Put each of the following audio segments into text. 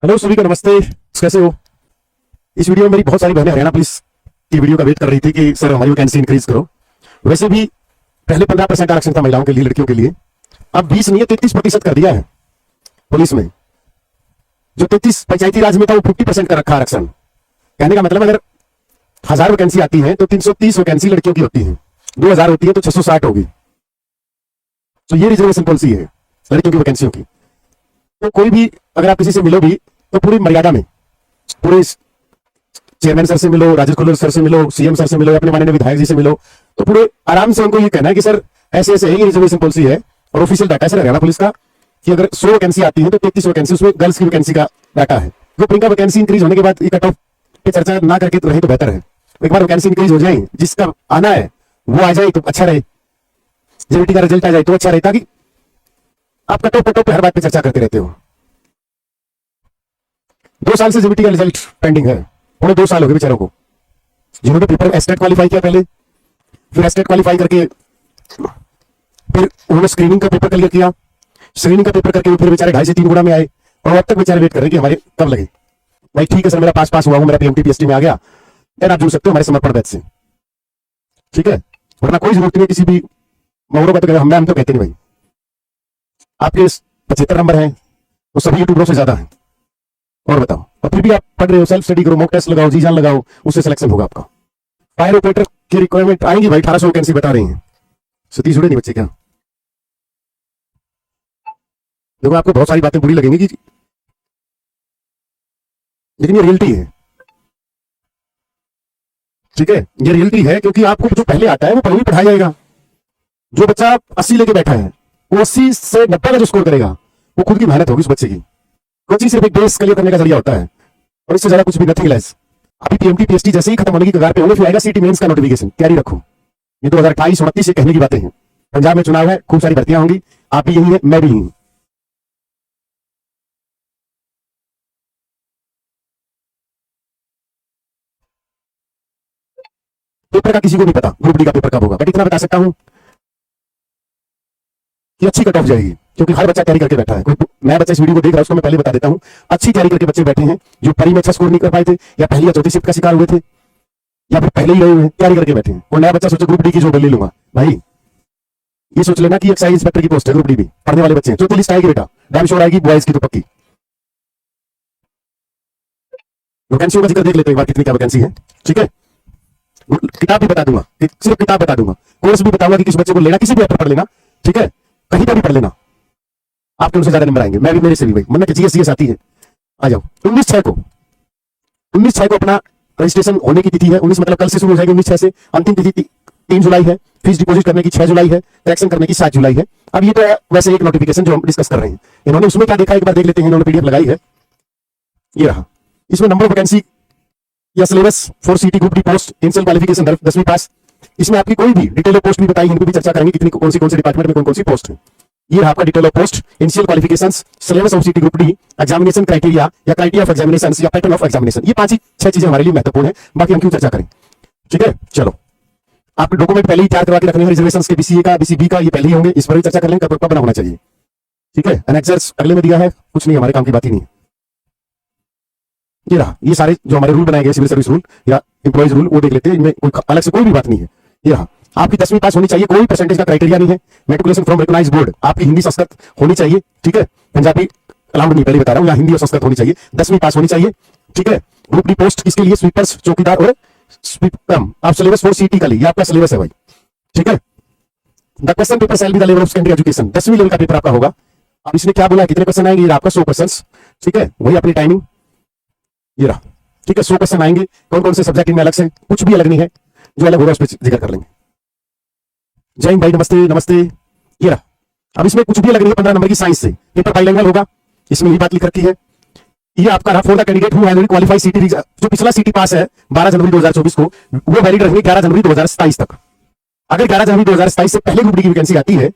Hello सभी को नमस्ते। कैसे हो? इस वीडियो में मेरी बहुत सारी बहनें हरियाणा पुलिस की वीडियो का वेट कर रही थी कि सर हमारी वैकेंसी इंक्रीज करो। वैसे भी पहले 15% आरक्षण था महिलाओं के लिए, लड़कियों के लिए। अब 20 नहीं है 33% कर दिया है पुलिस में। जो 33 पंचायती राज में था वो 50% का रखा आरक्षण। कहने का मतलब अगर 1000 वैकेंसी आती है तो 330 वैकेंसी लड़कियों की होती है, 2000 होती है तो 660 होगी। तो ये रिजर्वेशन पॉलिसी है लड़कियों की वैकेंसियों की। तो कोई भी अगर आप किसी से मिलो भी तो पूरी मर्यादा में, पूरे चेयरमैन सर से मिलो, राजेश खुल्लर सर से मिलो, सीएम सर से मिलो, अपने माननीय विधायक जी से मिलो, तो पूरे आराम से उनको ये कहना है कि सर ऐसे ऐसे ये रिजर्वेशन पॉलिसी है और ऑफिशियल डाटा है सर हरियाणा पुलिस का कि अगर 100 वैकेंसी आती है तो 33 वैकेंसी उसमें गर्ल्स की वैकेंसी का डाटा है। तो इनका वैकेंसी इंक्रीज होने के बाद कट ऑफ पे चर्चा ना करके तो रहे तो बेहतर है। एक बार वैकेंसी इंक्रीज हो जाए, जिसका आना है वो आ जाए तो अच्छा रहे, जेबीटी का रिजल्ट आ जाए तो अच्छा रहे, ताकि आप कट ऑफ पे हर बात पे चर्चा करते रहते हो। 2 साल से जेबीटी का रिजल्ट पेंडिंग है, उन्हें 2 साल हो गए बेचारों को, जिन्होंने पेपर एस्टेट क्वालिफाई किया पहले, फिर एस्टेट क्वालिफाई करके फिर उन्होंने स्क्रीनिंग का पेपर क्लियर किया, स्क्रीनिंग का पेपर करके फिर बेचारे 2.5 से 3 गुना में आए और अब तक बेचारे वेट कर रहे हैं कि हमारे कब लगे। भाई ठीक है सर, मेरा पास हुआ हूं, मेरा पीएमटी पीएसटी में आ गया, यार आप जुड़ सकते हो हमारे समर्पण बैच से, ठीक है। वरना कोई जरूरत नहीं किसी भी मौरों का तो हम तो कहते नहीं भाई। आपके 75 नंबर हैं वो सभी यूट्यूबरों से ज्यादा है, और बताओ, और फिर भी आप पढ़ रहे हो, सेल्फ स्टडी करो, मॉक टेस्ट लगाओ, जी जान लगाओ, उससे सिलेक्शन होगा आपका। फायर ऑपरेटर की रिक्वायरमेंट आएंगी भाई, 1800 वैकेंसी बता रही हैं। सतीश जुड़े नहीं बच्चे क्या? देखो आपको बहुत सारी बातें बुरी लगेंगी कि, लेकिन ये रियलिटी है, ठीक है। ये रियलिटी है क्योंकि आपको जो पहले आता है वो पहले ही पढ़ाया जाएगा। जो बच्चा 80 लेके बैठा है वो 80 से 90 का जो स्कोर करेगा वो खुद की मेहनत होगी उस बच्चे की। कोचिंग सिर्फ एक बेस क्लियर करने का जरिया होता है और इससे ज्यादा कुछ भी नथिंग लेस। अभी पीएमटी पीएसटी जैसे ही खत्म होने की कगार पे होंगे, फिर आएगा सीटी मेंस का नोटिफिकेशन, तैयारी रखो। ये 2028-29 से कहने की बातें हैं। पंजाब में चुनाव है, खूब सारी भर्तियां होंगी, आप भी यही है, मैं भी यही हूं। पेपर का किसी को नहीं पता ग्रुप डी का पेपर कब होगा, बट इतना बता सकता हूं कि अच्छी कट ऑफ जाएगी, क्योंकि हर बच्चा तैयारी करके बैठा है। कोई नया बच्चा इस वीडियो को देख रहा है उसको मैं पहले बता देता हूं, अच्छी तैयारी करके बच्चे बैठे हैं, जो परी में अच्छा स्कोर नहीं कर पाए थे, या पहली या चौथी शिफ्ट का शिकार हुए थे, या फिर पहले ही रहे हुए हैं, तैयारी करके बैठे हैं। और नया बच्चा सोचे ग्रुप डी की जॉब ले लूंगा, भाई ये सोच लेना कि एक्साइज इंस्पेक्टर की पोस्ट है ग्रुप डी भी, पढ़ने वाले बच्चे हैं। जो लिस्ट आएगी बेटा, डैम श्योर आएगी, बॉयज की तो पक्की। वैकेंसियों का जिक्र देख लेते हैं एक बार, कितनी क्या वैकेंसी है, ठीक है। किताब भी बता दूंगा, सिर्फ किताब बता दूंगा, कोर्स भी बताऊंगा कि किस बच्चे को लेना, किसी भी पढ़ लेना, ठीक है, कहीं पर भी पढ़ लेना, आपके उनसे ज्यादा नंबर आएंगे, मैं भी मेरे से भी भाई, वरना जीएस आती है। आ जाओ 19/6 को अपना रजिस्ट्रेशन होने की तिथि है। 19 मतलब कल से शुरू हो जाएगी, 19/6 से। अंतिम तिथि 3 जुलाई है, फीस डिपॉजिट करने की 6 जुलाई है, करेक्शन करने की 7 जुलाई है। अब ये तो है वैसे एक नोटिफिकेशन जो हम डिस्कस कर रहे हैं, इन्होंने उसमें क्या देखा एक बार देख लेते हैं। इन्होंने पीडीएफ लगाई है, ये रहा, इसमें नंबर ऑफ वैकेंसी या सिलेबस फॉर सीटी group D post, initial qualification 10वीं पास। इसमें आपकी कोई भी डिटेल ऑफ पोस्ट भी बताई, इनको भी चर्चा करेंगे कितनी कौन से डिपार्टमेंट में कौन सी पोस्ट है। ये रहा आपका detail of post, initial qualifications, syllabus of सीटी ग्रुप डी, एग्जामिनेशन क्राइटेरिया या क्राइटेरिया ऑफ एग्जामिनेशन या पैटर्न ऑफ एग्जामिनेशन। ये 5 चीजें हमारे लिए महत्वपूर्ण है, बाकी हम क्यों चर्चा करें, ठीक है। चलो, आप डॉक्यूमेंट पहले ही तैयार करवा के रखने हैं, रिजर्वेशन के बीसीए का बीसीबी का, ये पहले ही होंगे, इस पर भी चर्चा कर लेंगे, कब बना होना चाहिए, ठीक है। एनेक्सर्स अगले में दिया है, कुछ नहीं हमारे काम की बात ही नहीं है। ये रहा, ये सारे जो हमारे रूल बनाए गए सिविल सर्विस रूल या एम्प्लॉइज रूल, वो देख लेते हैं, इनमें अलग से कोई भी बात नहीं है। ये रहा, आपकी 10वीं पास होनी चाहिए, कोई परसेंटेज का क्राइटेरिया नहीं है। मेट्रिकुलेशन फ्रॉम रिकॉग्नाइज्ड बोर्ड, आपकी हिंदी संस्कृत होनी चाहिए, ठीक है, पंजाबी अलाउड नहीं, पहले बता रहा हूं, या हिंदी और संस्कृत होनी चाहिए, 10वीं पास होनी चाहिए, ठीक है। ग्रुप डी पोस्ट इसके लिए स्वीपर्स, चौकीदार और आप सिलेबस फॉर सीटी का लिए, आपका सिलेबस है भाई, ठीक है। The question paper shall be the level of secondary education, 10वीं लेवल का पेपर आपका होगा। अब इसने क्या बोला, कितने क्वेश्चन आएंगे, आपका 100 क्वेश्चन, ठीक है, वही अपनी टाइमिंग, ये रहा, ठीक है। 100 क्वेश्चन आएंगे, कौन कौन से सब्जेक्ट में अलग से, कुछ भी अलग नहीं है, जो अलग होगा उस पर जिक्र कर लेंगे। जय हिंद भाई, नमस्ते नमस्ते। ये रहा, अब इसमें कुछ भी अलग नहीं है। 15 नंबर की साइंस से पेपर बाइलिंगुअल होगा, इसमें ये बात लिख रखी है। ये आपका रहा for the candidate who has qualified सीटी, जो पिछला सीटी पास है 12 जनवरी 2024 को, वो वैलिड रहेंगे 11 जनवरी 2027 तक। अगर 11 जनवरी 2027 से पहले ग्रुप डी की वैकेंसी आती है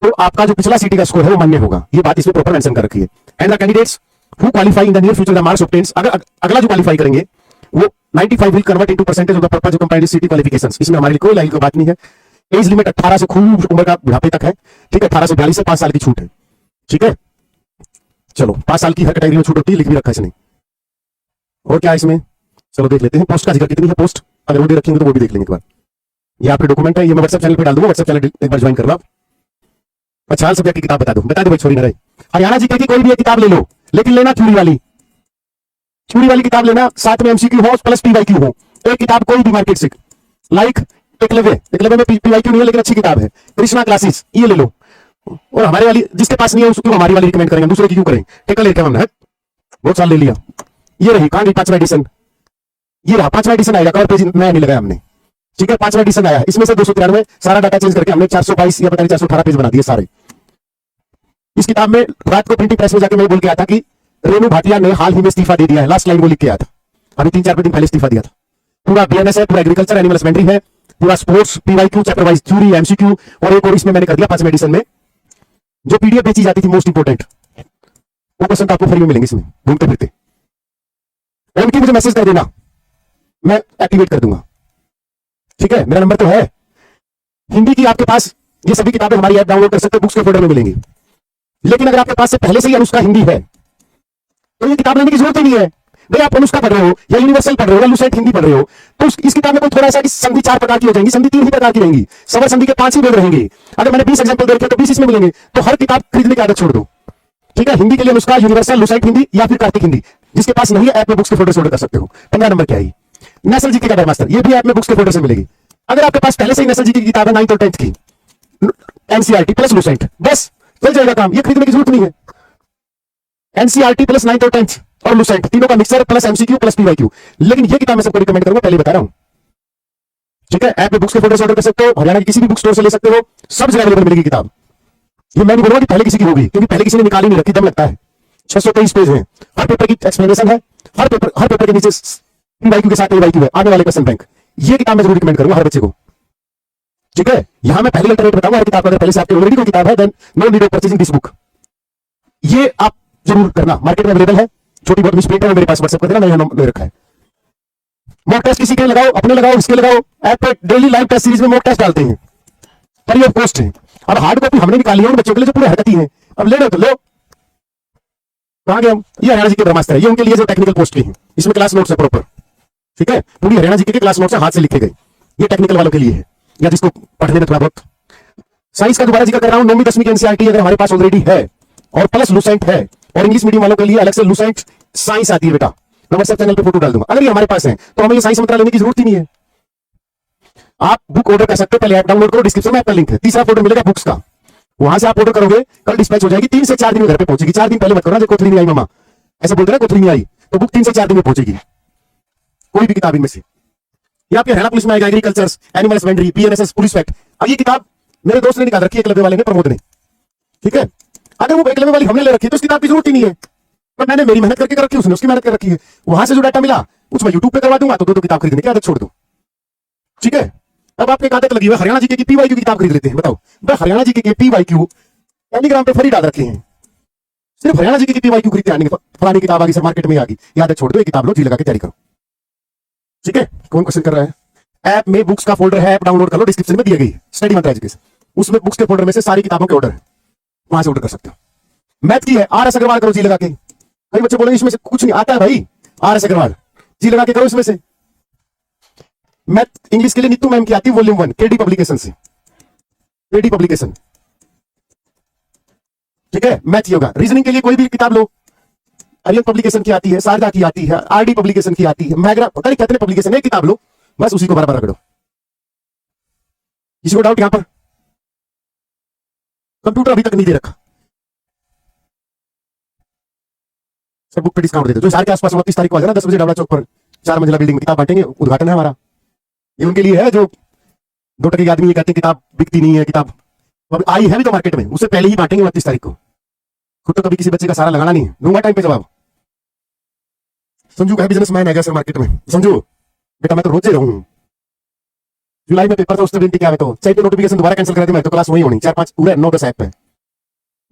तो आपका जो पिछला सीटी का स्कोर है वो मान्य होगा, ये बात इसमें प्रॉपर मेंशन कर रखी है। And the candidates who qualify in the near future the marks obtained, अगर अगला जो क्वालिफाई करेंगे वो 95 will convert into percentage of the purpose of compiled सीटी क्वालिफिकेशंस। इसमें हमारे लिए कोई लाइन की बात नहीं है। एज लिमिट 18 से खूब उम्र का बुढ़ापे तक है, ठीक है, 18 से 42 से 5 साल की छूट है, ठीक है। चलो 5 साल की हर कैटेगरी में छूट होती है, लिख भी रखा है इसने। और क्या है इसमें, चलो देख लेते हैं। पोस्ट का जिक्र कितनी है पोस्ट, अगर वो दे रखेंगे तो वो भी देख लेंगे एक बार। ये आपके डॉक्यूमेंट है, ये मैं व्हाट्सएप चैनल पे डाल दूंगा, व्हाट्सएप चैनल एक बार ज्वाइन कर लो। अच्छा हाल सब्जेक्ट की किताब बता दो भाई, छोड़ी ना रहे। हरियाणा जीके की कोई भी एक किताब ले लो, लेकिन लेना थ्योरी वाली, थ्योरी वाली किताब लेना, साथ में एमसीक्यू हो प्लस पीवाईक्यू हो। एक किताब कोई भी मार्केट से, लाइक एकलव्य में पीवाईक्यू नहीं है लेकिन अच्छी किताब है, कृष्णा क्लासेस, ये ले लो। और हमारे वाली जिसके पास नहीं है उसको हमारी वाली रिकमेंड करेंगे, दूसरे की क्यों करें, टेकल लेके हमने बहुत साल ले लिया। ये रही कहां गई 5वां एडिशन, ये रहा 5वां एडिशन आएगा, कवर पेज नया नहीं लगाया हमने, ठीक है। 5वां एडिशन आया, इसमें से 293 सारा डाटा चेंज करके हमने 422 या पता नहीं 418 पेज बना दिए सारे। इस किताब में रात को प्रिंटिंग प्रेस में जाके मैं बोल के आया था कि रेणु भाटिया ने हाल ही में इस्तीफा दे दिया है, लास्ट लाइन वो लिख के आया था, अभी 3-4 दिन पहले इस्तीफा दिया था। पूरा बीएनएस है, पूरा एग्रीकल्चर एनिमल हस्बेंड्री है, पूरा sports PYQ chapter wise theory MCQ, और एक और इसमें मैंने कर दिया 5वें एडिशन में जो पीडीएफ बेची जाती थी मोस्ट इंपोर्टेंट, वो क्वेश्चन आपको फ्री में मिलेंगे इसमें घूमते फिरते। एमटी मुझे मैसेज कर देना, मैं एक्टिवेट कर दूंगा, ठीक है। मेरा नंबर तो है। हिंदी की आपके पास ये सभी किताबें हमारी ऐप डाउनलोड कर सकते हो, बुक्स के फोल्डर में मिलेंगी। लेकिन अगर आपके पास से पहले से ही अनुष्का हिंदी है तो ये किताब लेने की जरूरत ही नहीं है। भाई आप अनुष्का पढ़ रहे हो या यूनिवर्सल पढ़ रहे हो या लुसेंट हिंदी पढ़ रहे हो तो इस किताब में कोई थोड़ा सा कि संधि 4 प्रकार की हो जाएंगी, संधि 3 ही प्रकार की रहेंगी, सवर संधि के 5 ही भेद रहेंगे। अगर मैंने 20 एग्जांपल दे रखे तो 20 इसमें मिलेंगे, तो हर किताब खरीदने की आदत छोड़ दो, ठीक है। हिंदी के लिए अनुष्का, यूनिवर्सल, लुसेंट हिंदी या फिर कार्तिक हिंदी, जिसके पास नहीं है ऐप में बुक्स के फोल्डर से ऑर्डर कर सकते हो। 15 नंबर क्या है, नेशनल जीके का मास्टर, ये भी ऐप में बुक्स के फोल्डर से मिलेगी। अगर आपके पास पहले से ही नेशनल जीके की किताब है 9th और 10th की, एनसीईआरटी प्लस लुसेंट, बस चल जाएगा काम, ये खरीदने की जरूरत नहीं है। एनसीईआरटी प्लस 9th और 10th और लुसेंट तीनों का mixer plus MCQ plus PYQ, लेकिन ये किताब मैं सबको रिकमेंड करूंगा, पहले बता रहा हूं, ठीक है। ऐप में बुक्स के फोल्डर से ऑर्डर कर सकते हो, हरियाणा की किसी भी बुक स्टोर से ले सकते हो, सब जगह अवेलेबल मिलेगी किताब। ये मैं नहीं बोलूंगा कि पहले किसी की होगी, क्योंकि पहले किसी ने निकाली नहीं रखी, दम लगता है। 623 पेज है, हर पेपर की एक्सप्लेनेशन है, हर पेपर के नीचे पीवाईक्यू के साथ पीवाईक्यू है, आने वाले क्वेश्चन बैंक। ये किताब मैं जरूर रिकमेंड करूंगा हर बच्चे को, ठीक है। यहां मैं पहले अल्टरनेट बताऊंगा हर किताब का, अगर पहले से आपके ऑलरेडी कोई किताब है then no need of purchasing this book, ये आप जरूर करना। मार्केट में अवेलेबल है, छोटी बहुत मिसप्रिंट है, मेरे पास व्हाट्सएप कर देना, मैंने ले रखा है। मॉक टेस्ट किसी के लगाओ, अपने लगाओ, इसके लगाओ, ऐप पे डेली लाइव टेस्ट सीरीज में मॉक टेस्ट डालते हैं, फ्री ऑफ कॉस्ट है। अब हार्ड कॉपी हमने निकाली है उन बच्चों के लिए जो पूरे हरकती हैं, अब ले लो तो लो। कहां गए हम, ये हरियाणा जी के ब्रह्मास्त्र है, ये उनके लिए जो टेक्निकल पोस्ट की है, इसमें क्लास नोट्स है प्रॉपर, ठीक है। पूरी हरियाणा जी के क्लास नोट्स हाथ से लिखे गए, ये टेक्निकल वालों के लिए है, या जिसको पढ़ने में थोड़ा बहुत। साइंस का दोबारा जिक्र कर रहा हूं, 9वीं 10वीं की एनसीईआरटी अगर हमारे पास ऑलरेडी है और प्लस लुसेंट है, और इंग्लिश मीडियम वालों के लिए अलग से लुसेंट साइंस आती है बेटा, मैं व्हाट्सएप चैनल पे फोटो डाल दूंगा। अगर ये हमारे पास है तो हमें ये साइंस मंत्रा लेने की जरूरत ही नहीं है। आप बुक ऑर्डर कर सकते हो, पहले ऐप डाउनलोड करो, डिस्क्रिप्शन में ऐप का लिंक है, तीसरा फोल्डर मिलेगा बुक्स का, वहां से आप ऑर्डर करोगे, कल डिस्पैच हो जाएगी, 3 से 4 दिन में घर पे पहुंचेगी। 4 दिन पहले मत करना, जो कोथली नहीं आई मामा, ऐसा बोलते ना कोथली नहीं आई, तो बुक 3 से 4 दिन में पहुंचेगी, कोई भी किताब इनमें से। ये आपके हरियाणा पुलिस में आएगा, agriculture, animal husbandry, BNSS, police fact. अब ये किताब मेरे दोस्त ने निकाल रखी है, एकलव्य वाले ने, प्रमोद ने, ठीक है। अगर वो एकलव्य वाली हमने ले रखी है तो उस किताब की जरूरत ही नहीं है, पर मैंने मेरी मेहनत करके कर रखी है, उसने उसकी मेहनत कर रखी है, वहां से जो डाटा मिला उसमें यूट्यूब पे करवा दूंगा, तो 2 किताब खरीदने की आदत छोड़ दो, ठीक है। अब आपके आदत लगी हुई हरियाणा जीके की पीवाईक्यू की किताब खरीद लेते हैं, बताओ भाई, हरियाणा जीके के पीवाईक्यू टेलीग्राम पे फ्री डाल रखे हैं, सिर्फ हरियाणा जीके की पीवाईक्यू खरीदते आने, फलानी किताब आ गई सर मार्केट में आ गई, ये आदत छोड़ दो, ये किताब लो, जी लगा के तैयारी करो, ठीक है। कौन क्वेश्चन कर रहा है, ऐप में बुक्स का फोल्डर है, ऐप डाउनलोड कर लो, डिस्क्रिप्शन में दी गई स्टडी मंत्रा एजुकेशन, उसमें बुक्स के फोल्डर में से सारी किताबों के ऑर्डर है, वहां से ऑर्डर कर सकते हो। मैथ की है, RS अग्रवाल करो जी लगा के, कई बच्चे बोलेंगे इसमें से कुछ नहीं आता है भाई, RS अग्रवाल जी लगा के करो इसमें से। मैथ इंग्लिश के लिए नीतू मैम की आती है वॉल्यूम 1 केडी पब्लिकेशन से, केडी पब्लिकेशन, ठीक है। मैथ योगा, रीजनिंग के लिए कोई भी किताब लो, आर्यन पब्लिकेशन की आती है, शारदा की आती है, RD पब्लिकेशन की आती है, मैग्रा, पता नहीं कितने पब्लिकेशन है, किताब लो बस, उसी को बार बार रगड़ो। किसी को डाउट यहां पर, कंप्यूटर अभी तक नहीं दे रखा, सर बुक पे डिस्काउंट दे दो, जो सारे के आसपास 29 तारीख को आ जाना 10 बजे डावड़ा चौक पर, 4 मंजिला बिल्डिंग में किताब बांटेंगे, उद्घाटन है हमारा। ये उनके लिए है जो 2 टके के आदमी ये कहते हैं किताब बिकती नहीं है, किताब अब आई है भी तो मार्केट में, उससे पहले ही बांटेंगे 29 तारीख को। खुद तो कभी किसी बच्चे का सारा लगाना नहीं, दूंगा टाइम पे जवाब। संजू का बिजनेसमैन है सर मार्केट में, संजू बेटा मैं तो रोजे रहूं, जुलाई में पेपर था उससे विनती क्या है, तो चाहिए तो नोटिफिकेशन दोबारा कैंसिल कर दी, मैं तो क्लास वही होनी 4-5 पूरे 9-10 ऐप पे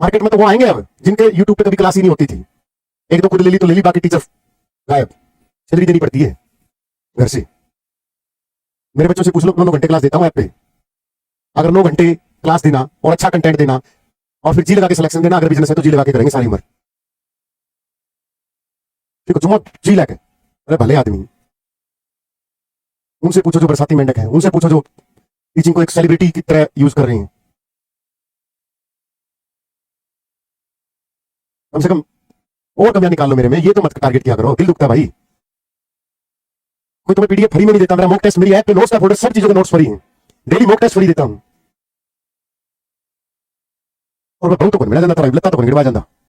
मार्केट में, तो वो आएंगे अब जिनके यूट्यूब पे कभी क्लास ही नहीं होती थी, 1-2 खुद ले ली तो ले ली, बाकी टीचर गायब, सैलरी देनी पड़ती है घर से। मेरे बच्चों से पूछ लो, 9 घंटे क्लास देता हूं ऐप पे, अगर 9 घंटे क्लास देना और अच्छा कंटेंट देना और फिर जी लगा के सिलेक्शन देना, अगर बिजनेस है तो जी लगा के करेंगे सारी उम्र। देखो जुम्मा जी लैक है, अरे भले आदमी, उनसे पूछो जो बरसाती मेंढक है, उनसे पूछो जो टीचिंग को एक सेलिब्रिटी की तरह यूज कर रही हैं। कम से कम और कमियां निकाल लो मेरे में, ये तो मत टारगेट किया करो, दिल दुखता है भाई। कोई तुम्हें पीडीएफ फ्री में नहीं देता, मेरा मॉक टेस्ट, मेरी ऐप पे नोट्स का फोल्डर, सब चीजों के नोट्स फ्री हैं, डेली मॉक टेस्ट फ्री देता हूं। और मैं बहुत तो मिला जाता था, लगता तो गिरवा जाता।